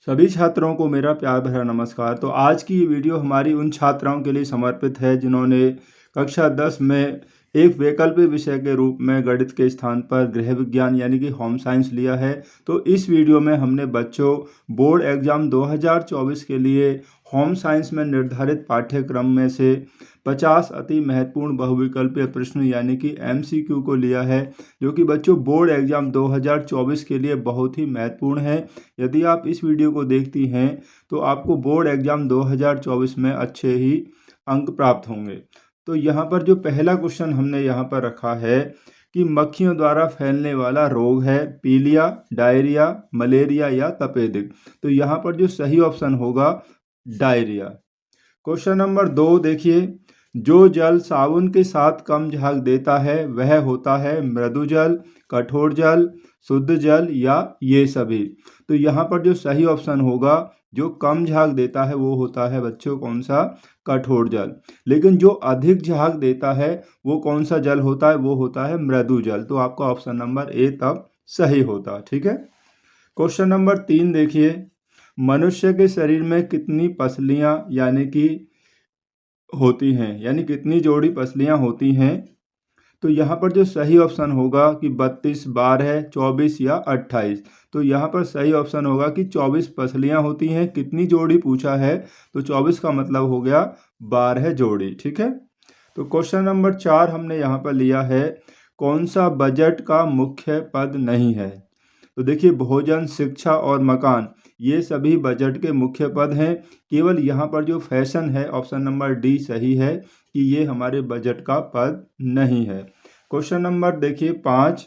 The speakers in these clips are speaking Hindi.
सभी छात्रों को मेरा प्यार भरा नमस्कार। तो आज की ये वीडियो हमारी उन छात्राओं के लिए समर्पित है जिन्होंने कक्षा 10 में एक वैकल्पिक विषय के रूप में गणित के स्थान पर गृह विज्ञान यानी कि होम साइंस लिया है। तो इस वीडियो में हमने बच्चों बोर्ड एग्ज़ाम 2024 के लिए होम साइंस में निर्धारित पाठ्यक्रम में से 50 अति महत्वपूर्ण बहुविकल्पीय प्रश्न यानी कि MCQ को लिया है, जो कि बच्चों बोर्ड एग्ज़ाम 2024 के लिए बहुत ही महत्वपूर्ण है। यदि आप इस वीडियो को देखती हैं तो आपको बोर्ड एग्ज़ाम 2024 में अच्छे ही अंक प्राप्त होंगे। तो यहाँ पर जो पहला क्वेश्चन हमने यहाँ पर रखा है कि मक्खियों द्वारा फैलने वाला रोग है पीलिया, डायरिया, मलेरिया या तपेदिक। तो यहाँ पर जो सही ऑप्शन होगा डायरिया। क्वेश्चन नंबर 2 देखिए, जो जल साबुन के साथ कम झाग देता है वह होता है मृदु जल, कठोर जल, शुद्ध जल या ये सभी। तो यहाँ पर जो सही ऑप्शन होगा जो कम झाग देता है वो होता है बच्चों कौन सा, कठोर जल। लेकिन जो अधिक झाग देता है वो कौन सा जल होता है, वो होता है मृदु जल। तो आपका ऑप्शन नंबर ए तब सही होता। ठीक है। क्वेश्चन नंबर 3 देखिए, मनुष्य के शरीर में कितनी पसलियाँ यानी कि होती हैं, यानी कितनी जोड़ी पसलियाँ होती हैं। तो यहाँ पर जो सही ऑप्शन होगा कि 32, 12, 24 या 28। तो यहाँ पर सही ऑप्शन होगा कि 24 पसलियाँ होती हैं। कितनी जोड़ी पूछा है तो 24 का मतलब हो गया 12 जोड़ी। ठीक है। तो क्वेश्चन नंबर 4 हमने यहाँ पर लिया है, कौन सा बजट का मुख्य पद नहीं है। तो देखिए, भोजन, शिक्षा और मकान ये सभी बजट के मुख्य पद हैं। केवल यहाँ पर जो फैशन है ऑप्शन नंबर डी सही है कि ये हमारे बजट का पद नहीं है। क्वेश्चन नंबर देखिए 5,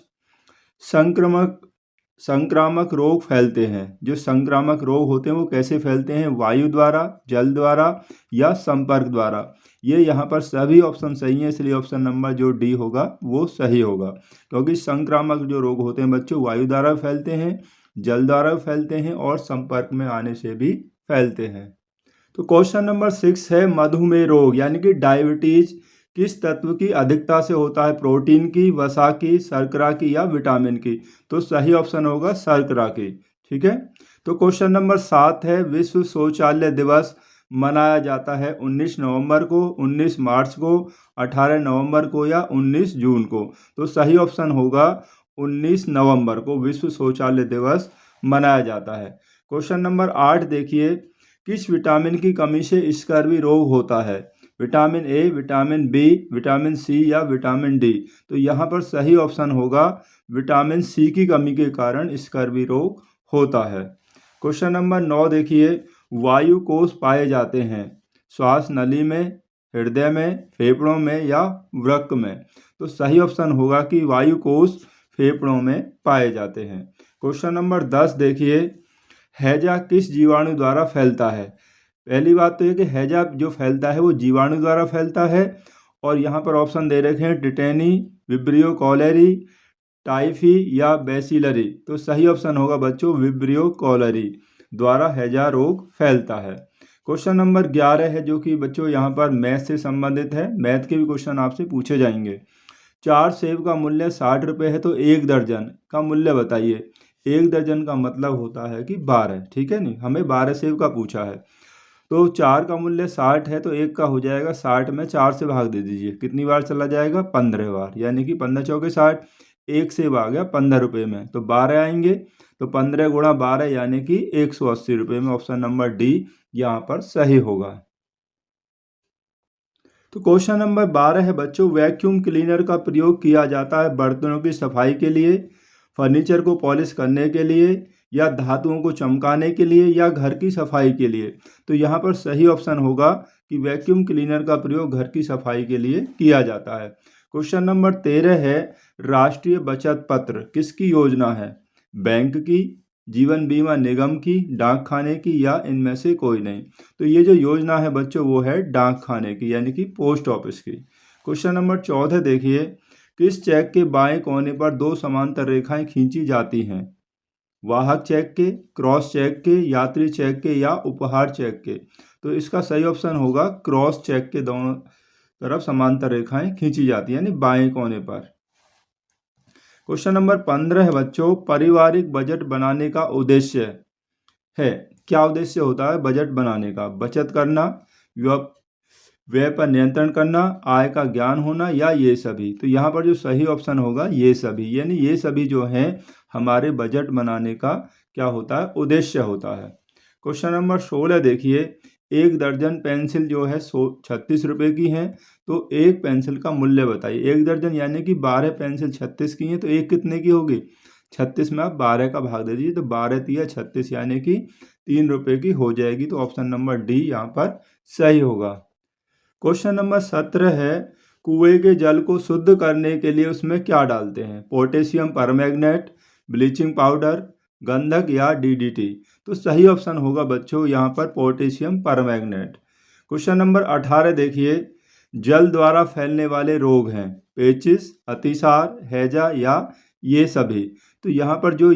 संक्रामक रोग फैलते हैं। जो संक्रामक रोग होते हैं वो कैसे फैलते हैं, वायु द्वारा, जल द्वारा या संपर्क द्वारा। ये यहाँ पर सभी ऑप्शन सही हैं, इसलिए ऑप्शन नंबर जो डी होगा वो सही होगा। क्योंकि संक्रामक जो रोग होते हैं बच्चों वायु द्वारा फैलते हैं, जल द्वारा फैलते हैं और संपर्क में आने से भी फैलते हैं। तो क्वेश्चन नंबर 6 है, मधुमेह रोग यानी कि डायबिटीज किस तत्व की अधिकता से होता है, प्रोटीन की, वसा की, शर्करा की या विटामिन की। तो सही ऑप्शन होगा शर्करा की। ठीक है। तो क्वेश्चन नंबर 7 है, विश्व शौचालय दिवस मनाया जाता है 19 नवंबर को, 19 मार्च को, 18 नवंबर को या 19 जून को। तो सही ऑप्शन होगा 19 नवंबर को विश्व शौचालय दिवस मनाया जाता है। क्वेश्चन नंबर 8 देखिए, किस विटामिन की कमी से स्कर्वी रोग होता है, vitamin A, vitamin B, vitamin C या विटामिन डी। तो यहाँ पर सही ऑप्शन होगा विटामिन सी की कमी के कारण स्कर्वी रोग होता है। क्वेश्चन नंबर 9 देखिए, वायु कोष पाए जाते हैं श्वास नली में, हृदय में, फेफड़ों में या वृक्क में। तो सही ऑप्शन होगा कि वायु कोष फेफड़ों में पाए जाते हैं। क्वेश्चन नंबर 10 देखिए, हैजा किस जीवाणु द्वारा फैलता है। पहली बात तो ये कि हैजा जो फैलता है वो जीवाणु द्वारा फैलता है। और यहाँ पर ऑप्शन दे रखे हैं टिटेनी, विब्रियो कॉलेरी, टाइफी या बेसिलरी। तो सही ऑप्शन होगा बच्चों विब्रियो कॉलेरी द्वारा हैजा रोग फैलता है। क्वेश्चन नंबर 11 है जो कि बच्चों यहाँ पर मैथ से संबंधित है। मैथ के भी क्वेश्चन आपसे पूछे जाएंगे। 4 सेब का मूल्य 60 रुपये है तो 1 दर्जन का मूल्य बताइए। 1 दर्जन का मतलब होता है कि 12। ठीक है, नहीं हमें 12 सेब का पूछा है। तो 4 का मूल्य 60 है तो 1 का हो जाएगा 60 में 4 से भाग दे दीजिए। कितनी बार चला जाएगा, 15 बार, यानी कि 15 चौके 60। 1 सेब आ गया 15 रुपये में तो 12 आएंगे। तो 15 गुणा 12 यानी कि 180 रुपये में ऑप्शन नंबर डी यहाँ पर सही होगा। तो क्वेश्चन नंबर 12 है बच्चों, वैक्यूम क्लीनर का प्रयोग किया जाता है बर्तनों की सफाई के लिए, फर्नीचर को पॉलिश करने के लिए या धातुओं को चमकाने के लिए या घर की सफाई के लिए। तो यहाँ पर सही ऑप्शन होगा कि वैक्यूम क्लीनर का प्रयोग घर की सफाई के लिए किया जाता है। क्वेश्चन नंबर 13 है, राष्ट्रीय बचत पत्र किसकी योजना है, बैंक की, जीवन बीमा निगम की, डाक खाने की या इनमें से कोई नहीं। तो ये जो योजना है बच्चों वो है डाक खाने की यानी कि पोस्ट ऑफिस की। क्वेश्चन नंबर 14 देखिए, किस चेक के बाएं कोने पर 2 समांतर रेखाएं खींची जाती हैं, वाहक चेक के, क्रॉस चेक के, यात्री चेक के या उपहार चेक के। तो इसका सही ऑप्शन होगा क्रॉस चेक के दोनों तरफ समांतर रेखाएं खींची जाती है यानी बाएं कोने पर। क्वेश्चन नंबर 15 है बच्चों, पारिवारिक बजट बनाने का उद्देश्य है क्या उद्देश्य होता है बजट बनाने का? बचत करना, व्यय पर नियंत्रण करना, आय का ज्ञान होना या ये सभी। तो यहाँ पर जो सही ऑप्शन होगा ये सभी, यानी ये सभी जो हैं हमारे बजट बनाने का क्या होता है? उद्देश्य होता है। क्वेश्चन नंबर 16 देखिए, एक दर्जन पेंसिल जो है 36 रुपये की हैं, तो एक पेंसिल का मूल्य बताइए। एक दर्जन यानी कि 12 पेंसिल 36 की हैं, तो एक कितने की होगी? 36 में आप 12 का भाग दे दीजिए, तो 12 तिया 36 यानी कि 3 रुपये की हो जाएगी। तो ऑप्शन नंबर डी यहाँ पर सही होगा। क्वेश्चन नंबर 17 है, कुएं के जल को शुद्ध करने के लिए उसमें क्या डालते हैं? पोटेशियम परमैंगनेट, ब्लीचिंग पाउडर, गंधक या डीडीटी। तो सही ऑप्शन होगा बच्चों यहाँ पर पोटेशियम परमैंगनेट। क्वेश्चन नंबर 18 देखिए, जल द्वारा फैलने वाले रोग हैं पेचिस, अतिसार, हैजा या ये सभी। तो यहाँ पर जो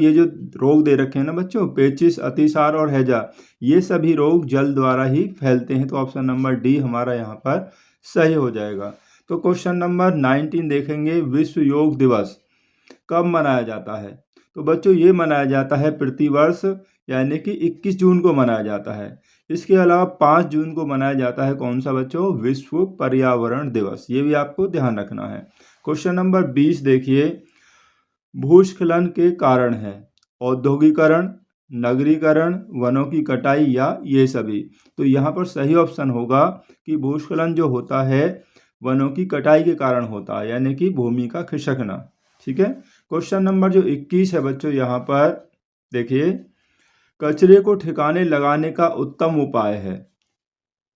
रोग दे रखे हैं ना बच्चों, पेचिस, अतिसार और हैजा, ये सभी रोग जल द्वारा ही फैलते हैं। तो ऑप्शन नंबर डी हमारा यहाँ पर सही हो जाएगा। तो क्वेश्चन नंबर 19 देखेंगे, विश्व योग दिवस कब मनाया जाता है? तो बच्चों ये मनाया जाता है प्रतिवर्ष, यानी कि 21 जून को मनाया जाता है। इसके अलावा 5 जून को मनाया जाता है कौन सा बच्चों? विश्व पर्यावरण दिवस। ये भी आपको ध्यान रखना है। क्वेश्चन नंबर 20 देखिए, भूस्खलन के कारण है औद्योगिकरण, नगरीकरण, वनों की कटाई या ये सभी। तो यहाँ पर सही ऑप्शन होगा कि भूस्खलन जो होता है वनों की कटाई के कारण होता है, यानी कि भूमि का खिसकना। ठीक है। क्वेश्चन नंबर जो 21 है बच्चों, यहाँ पर देखिए, कचरे को ठिकाने लगाने का उत्तम उपाय है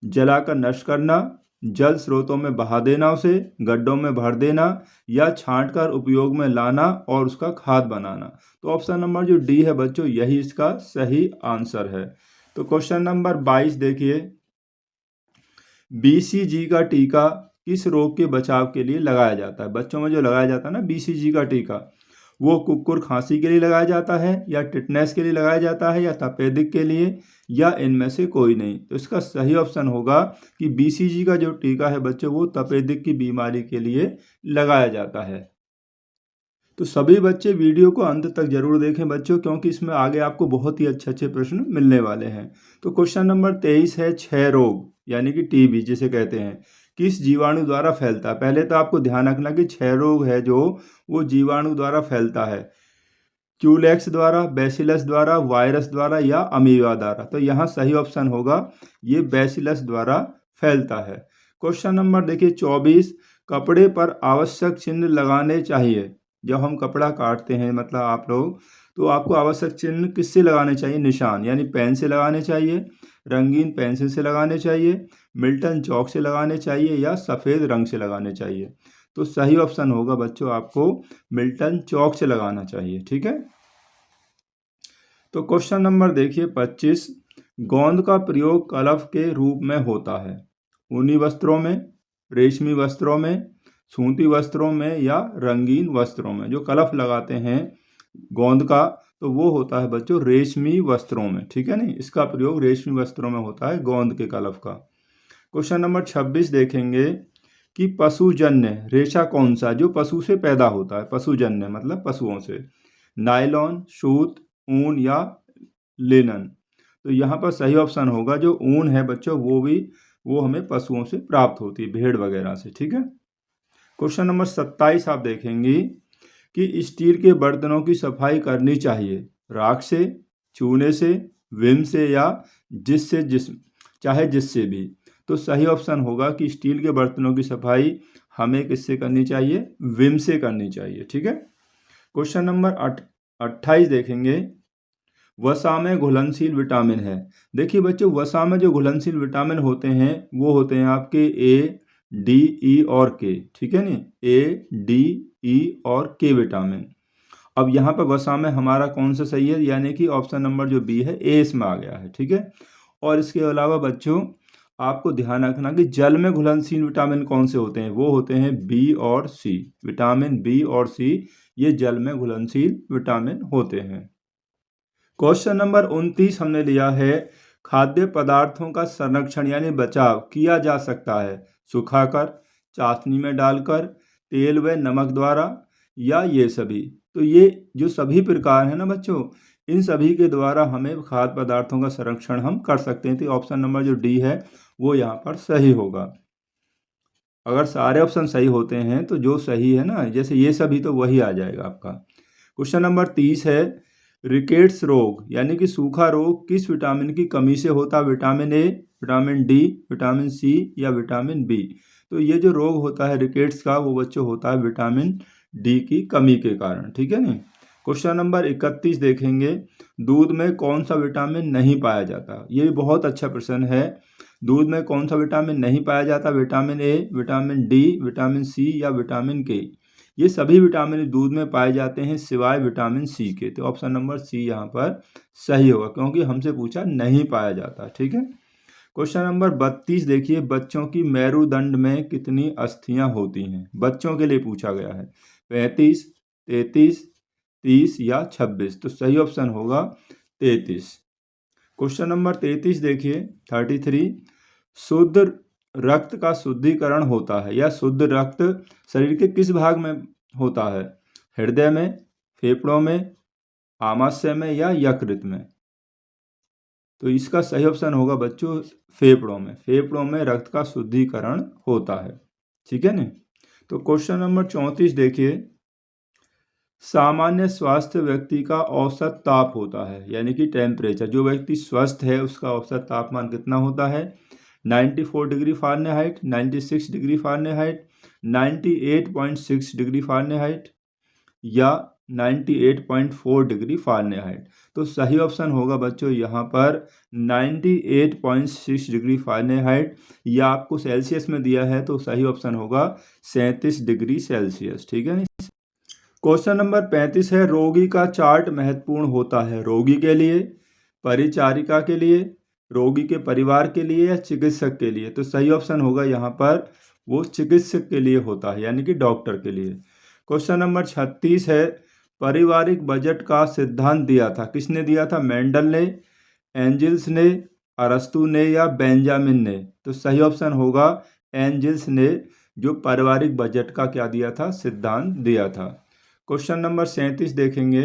जलाकर नष्ट करना, जल स्रोतों में बहा देना, उसे गड्ढों में भर देना या छांटकर उपयोग में लाना और उसका खाद बनाना। तो ऑप्शन नंबर जो डी है बच्चों, यही इसका सही आंसर है। तो क्वेश्चन नंबर 22 देखिए, BCG का टीका किस रोग के बचाव के लिए लगाया जाता है? बच्चों में जो लगाया जाता है ना BCG का टीका, वो कुक्कुर खांसी के लिए लगाया जाता है या टिटनेस के लिए लगाया जाता है या तपेदिक के लिए या इनमें से कोई नहीं। तो इसका सही ऑप्शन होगा कि BCG का जो टीका है बच्चों, वो तपेदिक की बीमारी के लिए लगाया जाता है। तो सभी बच्चे वीडियो को अंत तक जरूर देखें बच्चों, क्योंकि इसमें आगे आपको बहुत ही अच्छे अच्छे प्रश्न मिलने वाले हैं। तो क्वेश्चन नंबर 23 है, क्षय रोग यानी कि TB जिसे कहते हैं, किस जीवाणु द्वारा फैलता है? पहले तो आपको ध्यान रखना कि क्षय रोग है जो, वो जीवाणु द्वारा फैलता है, क्यूलेक्स द्वारा, बैसिलस द्वारा, वायरस द्वारा या अमीबा द्वारा। तो यहाँ सही ऑप्शन होगा ये बैसिलस द्वारा फैलता है। क्वेश्चन नंबर देखिए 24, कपड़े पर आवश्यक चिन्ह लगाने चाहिए। जब हम कपड़ा काटते हैं मतलब आप लोग, तो आपको आवश्यक चिन्ह किससे लगाने चाहिए? निशान, यानी पेन से लगाने चाहिए, रंगीन पेंसिल से लगाने चाहिए, मिल्टन चौक से लगाने चाहिए या सफ़ेद रंग से लगाने चाहिए। तो सही ऑप्शन होगा बच्चों आपको मिल्टन चौक से लगाना चाहिए। ठीक है। तो क्वेश्चन नंबर देखिए 25, गोंद का प्रयोग कलफ के रूप में होता है ऊनी वस्त्रों में, रेशमी वस्त्रों में, सूती वस्त्रों में या रंगीन वस्त्रों में। जो कलफ लगाते हैं गोंद का, तो वो होता है बच्चों रेशमी वस्त्रों में। ठीक है नहीं, इसका प्रयोग रेशमी वस्त्रों में होता है गोंद के कलफ का। क्वेश्चन नंबर 26 देखेंगे कि पशुजन्य रेशा कौन सा जो पशु से पैदा होता है? पशुजन्य मतलब पशुओं से, नायलॉन, सूत, ऊन या लिनन। तो यहाँ पर सही ऑप्शन होगा जो ऊन है बच्चों, वो हमें पशुओं से प्राप्त होती है, भेड़ वगैरह से। ठीक है। क्वेश्चन नंबर 27 आप देखेंगे कि स्टील के बर्तनों की सफाई करनी चाहिए राख से, चूने से, विम से या जिससे भी। तो सही ऑप्शन होगा कि स्टील के बर्तनों की सफाई हमें किससे करनी चाहिए? विम से करनी चाहिए। ठीक है। क्वेश्चन नंबर 28 देखेंगे, वसा में घुलनशील विटामिन है। देखिए बच्चों, वसा में जो घुलनशील विटामिन होते हैं वो होते हैं आपके A, D, E और K। ठीक है नी, A, D, E और K विटामिन। अब यहाँ पर वसा में हमारा कौन सा सही है? यानी कि ऑप्शन नंबर जो बी है ए इसमें आ गया है। ठीक है। और इसके अलावा बच्चों आपको ध्यान रखना कि जल में घुलनशील विटामिन कौन से होते हैं? वो होते हैं बी और सी। विटामिन बी और सी ये जल में घुलनशील विटामिन होते हैं। क्वेश्चन नंबर 29 हमने लिया है, खाद्य पदार्थों का संरक्षण यानी बचाव किया जा सकता है सुखाकर, चाशनी में डालकर, तेल व नमक द्वारा या ये सभी। तो ये जो सभी प्रकार है ना बच्चों, इन सभी के द्वारा हमें खाद्य पदार्थों का संरक्षण हम कर सकते हैं। तो ऑप्शन नंबर जो डी है वो यहाँ पर सही होगा। अगर सारे ऑप्शन सही होते हैं तो जो सही है ना, जैसे ये सभी, तो वही आ जाएगा आपका। क्वेश्चन नंबर 30 है, रिकेट्स रोग यानी कि सूखा रोग किस विटामिन की कमी से होता है? Vitamin A, vitamin D, vitamin C या विटामिन बी? तो ये जो रोग होता है रिकेट्स का, वो बच्चों होता है विटामिन डी की कमी के कारण, ठीक है नहीं। क्वेश्चन नंबर 31 देखेंगे, दूध में कौन सा विटामिन नहीं पाया जाता? ये बहुत अच्छा प्रश्न है। दूध में कौन सा विटामिन नहीं पाया जाता? Vitamin A, vitamin D, vitamin C या विटामिन के? ये सभी विटामिन दूध में पाए जाते हैं सिवाय विटामिन सी के। तो ऑप्शन नंबर सी यहाँ पर सही होगा, क्योंकि हमसे पूछा नहीं पाया जाता, ठीक है। क्वेश्चन नंबर 32 देखिए, बच्चों की मेरुदंड में कितनी अस्थियां होती हैं? बच्चों के लिए पूछा गया है। 35, 33, 30 या 26? तो सही ऑप्शन होगा 33। क्वेश्चन नंबर 33 देखिए, 33, शुद्ध रक्त का शुद्धिकरण होता है या शुद्ध रक्त शरीर के किस भाग में होता है? हृदय में, फेफड़ों में, आमाशय में या यकृत में? तो इसका सही ऑप्शन होगा बच्चों फेफड़ों में। फेफड़ों में रक्त का शुद्धिकरण होता है, ठीक है ना। तो क्वेश्चन नंबर 34 देखिए, सामान्य स्वास्थ्य व्यक्ति का औसत ताप होता है यानी कि टेम्परेचर, जो व्यक्ति स्वस्थ है उसका औसत तापमान कितना होता है? 94 degree Fahrenheit, 96 degree Fahrenheit, 98.6 degree Fahrenheit या 98.4 डिग्री फ़ारेनहाइट? तो सही ऑप्शन होगा बच्चों यहाँ पर 98.6 डिग्री फ़ारेनहाइट, या आपको सेल्सियस में दिया है तो सही ऑप्शन होगा 37 डिग्री सेल्सियस, ठीक है। क्वेश्चन नंबर 35 है, रोगी का चार्ट महत्वपूर्ण होता है रोगी के लिए, परिचारिका के लिए, रोगी के परिवार के लिए या चिकित्सक के लिए? तो सही ऑप्शन होगा यहाँ पर वो चिकित्सक के लिए होता है यानी कि डॉक्टर के लिए। क्वेश्चन नंबर 36 है, पारिवारिक बजट का सिद्धांत दिया था, किसने दिया था? मेंडल ने, एंजिल्स ने, अरस्तु ने या बेंजामिन ने? तो सही ऑप्शन होगा एंजिल्स ने, जो पारिवारिक बजट का क्या दिया था? सिद्धांत दिया था। क्वेश्चन नंबर 37 देखेंगे,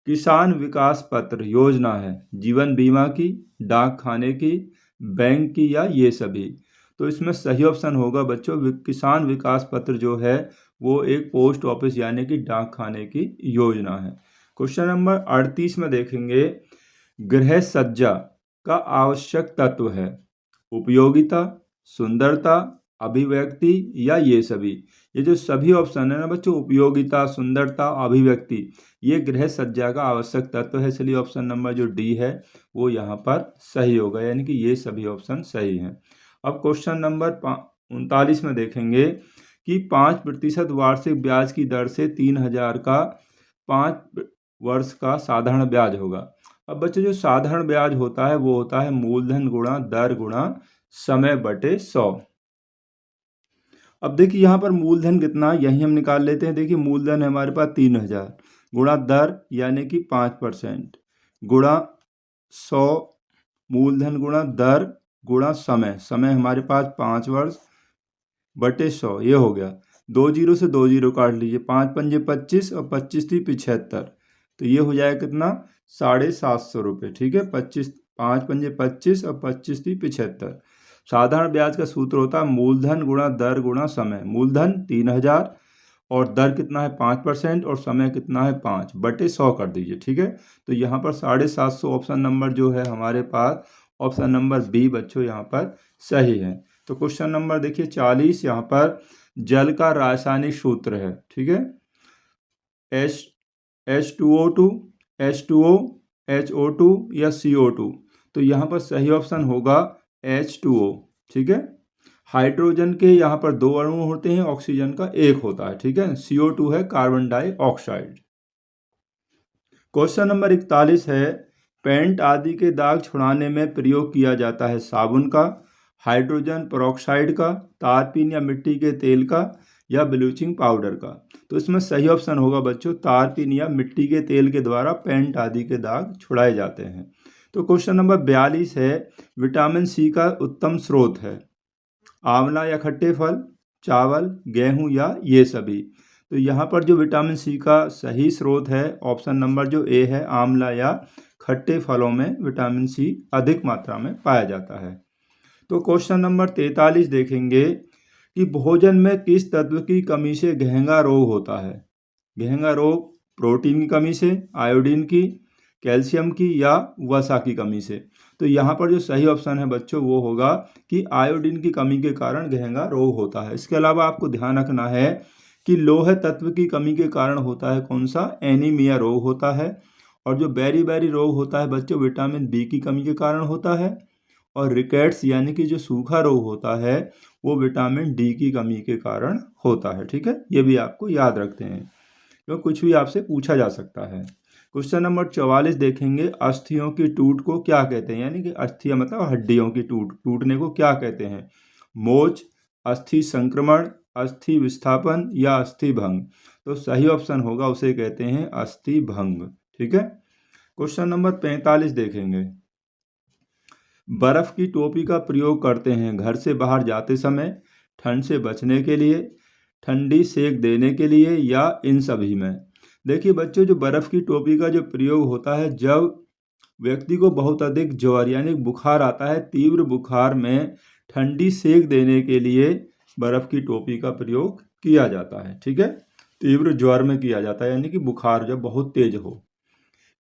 किसान विकास पत्र योजना है जीवन बीमा की, डाक खाने की, बैंक की या ये सभी? तो इसमें सही ऑप्शन होगा बच्चों किसान विकास पत्र जो है वो एक पोस्ट ऑफिस यानी कि डाक खाने की योजना है। क्वेश्चन नंबर 38 में देखेंगे, गृह सज्जा का आवश्यक तत्व है उपयोगिता, सुंदरता, अभिव्यक्ति या ये सभी? ये जो सभी ऑप्शन है ना बच्चों, उपयोगिता, सुंदरता, अभिव्यक्ति, ये गृह सज्जा का आवश्यक तत्व है, इसलिए ऑप्शन नंबर जो डी है वो यहाँ पर सही होगा, यानी कि ये सभी ऑप्शन सही हैं। अब क्वेश्चन नंबर 39 में देखेंगे कि 5% वार्षिक ब्याज की दर से 3000 का 5 वर्ष का साधारण ब्याज होगा। अब बच्चों जो साधारण ब्याज होता है वो होता है मूलधन गुणा दर गुणा समय बटे 100। अब देखिए यहाँ पर मूलधन कितना, यही हम निकाल लेते हैं। देखिए मूलधन है हमारे पास 3000 गुणा दर यानी कि 5% गुणा 100, मूलधन गुणा दर गुणा समय, समय हमारे पास 5 वर्ष बटे 100, ये हो गया। 2 जीरो से 2 जीरो काट लीजिए, 5 पंजे 25 और 25 थी 75, तो ये हो जाएगा कितना? 750 रुपये, ठीक है। 5 पंजे 25 और 25 थी 75। साधारण ब्याज का सूत्र होता है मूलधन गुणा दर गुणा समय। मूलधन 3000 और दर कितना है 5% और समय कितना है 5 बटे 100 कर दीजिए, ठीक है। तो यहाँ पर 750 ऑप्शन नंबर जो है हमारे पास ऑप्शन नंबर बी बच्चों यहाँ पर सही है। तो क्वेश्चन नंबर देखिए 40, यहाँ पर जल का रासायनिक सूत्र है, ठीक है, H2O2, H2O, HO2 या CO2? तो यहाँ पर सही ऑप्शन होगा H2O, ठीक है। हाइड्रोजन के यहाँ पर 2 अणु होते हैं, ऑक्सीजन का 1 होता है, ठीक है। CO2 है कार्बन डाइऑक्साइड। क्वेश्चन नंबर 41 है, पेंट आदि के दाग छुड़ाने में प्रयोग किया जाता है साबुन का, हाइड्रोजन पेरोक्साइड का, तारपीन या मिट्टी के तेल का या ब्लीचिंग पाउडर का? तो इसमें सही ऑप्शन होगा बच्चों तारपीन या मिट्टी के तेल के द्वारा पेंट आदि के दाग छुड़ाए जाते हैं। तो क्वेश्चन नंबर 42 है, विटामिन सी का उत्तम स्रोत है आंवला या खट्टे फल, चावल, गेहूं या ये सभी? तो यहाँ पर जो विटामिन सी का सही स्रोत है ऑप्शन नंबर जो ए है, आंवला या खट्टे फलों में विटामिन सी अधिक मात्रा में पाया जाता है। तो क्वेश्चन नंबर 43 देखेंगे कि भोजन में किस तत्व की कमी से घेंघा रोग होता है। घेंघा रोग प्रोटीन की कमी से, आयोडीन की, कैल्शियम की या वसा की कमी से। तो यहाँ पर जो सही ऑप्शन है बच्चों वो होगा कि आयोडीन की कमी के कारण घेंघा रोग होता है। इसके अलावा आपको ध्यान रखना है कि लौह तत्व की कमी के कारण होता है कौन सा, एनीमिया रोग होता है। और जो बेरी रोग होता है बच्चों विटामिन बी की कमी के कारण होता है। और रिकेट्स यानी कि जो सूखा रोग होता है वो विटामिन डी की कमी के कारण होता है। ठीक है, ये भी आपको याद रखते हैं क्योंकि कुछ भी आपसे पूछा जा सकता है। क्वेश्चन नंबर 44 देखेंगे, अस्थियों की टूट को क्या कहते हैं, यानी कि अस्थियां मतलब हड्डियों की टूटने को क्या कहते हैं। मोच, अस्थि संक्रमण, अस्थि विस्थापन या अस्थि भंग। तो सही ऑप्शन होगा उसे कहते हैं अस्थि भंग। ठीक है, क्वेश्चन नंबर 45 देखेंगे, बर्फ की टोपी का प्रयोग करते हैं घर से बाहर जाते समय, ठंड से बचने के लिए, ठंडी सेक देने के लिए या इन सभी में। देखिए बच्चों, जो बर्फ़ की टोपी का जो प्रयोग होता है जब व्यक्ति को बहुत अधिक ज्वर यानी बुखार आता है, तीव्र बुखार में ठंडी सेक देने के लिए बर्फ़ की टोपी का प्रयोग किया जाता है। ठीक है, तीव्र ज्वर में किया जाता है यानी कि बुखार जब बहुत तेज हो।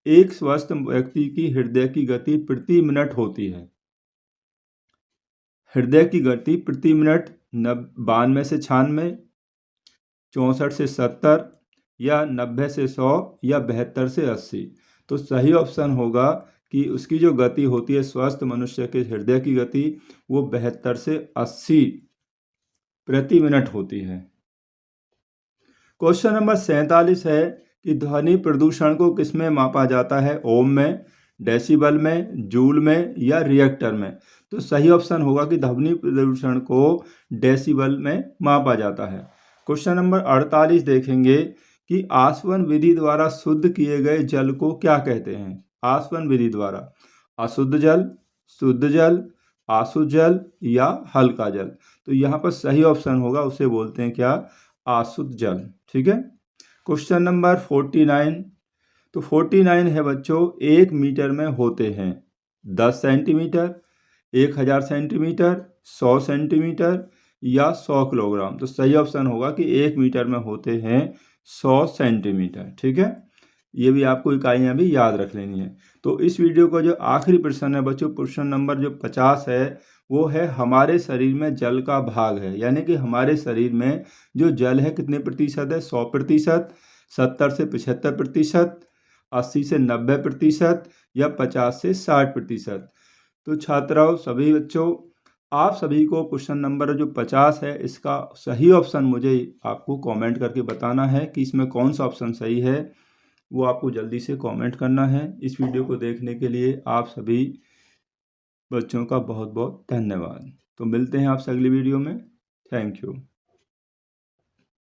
एक स्वस्थ व्यक्ति की हृदय की गति प्रति मिनट होती है। हृदय की गति प्रति मिनट 92 से 96, 64 से 70 या 90 से 100 या 72 से 80। तो सही ऑप्शन होगा कि उसकी जो गति होती है स्वस्थ मनुष्य के हृदय की गति वो 72 से 80 प्रति मिनट होती है। क्वेश्चन नंबर 47 है कि ध्वनि प्रदूषण को किस में मापा जाता है, ओम में, डेसिबल में, जूल में या रिएक्टर में। तो सही ऑप्शन होगा कि ध्वनि प्रदूषण को डेसिबल में मापा जाता है। क्वेश्चन नंबर 48 देखेंगे कि आसवन विधि द्वारा शुद्ध किए गए जल को क्या कहते हैं। आसवन विधि द्वारा अशुद्ध जल, शुद्ध जल, आशुद्ध जल या हल्का जल। तो यहाँ पर सही ऑप्शन होगा उसे बोलते हैं क्या, आशुद्ध जल। ठीक है, क्वेश्चन नंबर 49, तो 49 है बच्चों, 1 मीटर में होते हैं 10 सेंटीमीटर, 1000 सेंटीमीटर, 100 सेंटीमीटर या 100 किलोग्राम। तो सही ऑप्शन होगा कि 1 मीटर में होते हैं 100 सेंटीमीटर। ठीक है, ये भी आपको इकाइयाँ भी याद रख लेनी है। तो इस वीडियो का जो आखिरी प्रश्न है बच्चों, प्रश्न नंबर जो 50 है वो है हमारे शरीर में जल का भाग है, यानी कि हमारे शरीर में जो जल है कितने प्रतिशत है, 100%, 70 से 75%, 80 से 90% या 50 से 60%। तो छात्राओं सभी बच्चों, आप सभी को क्वेश्चन नंबर जो 50 है इसका सही ऑप्शन मुझे आपको कमेंट करके बताना है कि इसमें कौन सा ऑप्शन सही है, वो आपको जल्दी से कमेंट करना है। इस वीडियो को देखने के लिए आप सभी बच्चों का बहुत बहुत धन्यवाद। तो मिलते हैं आपसे अगली वीडियो में। Thank you.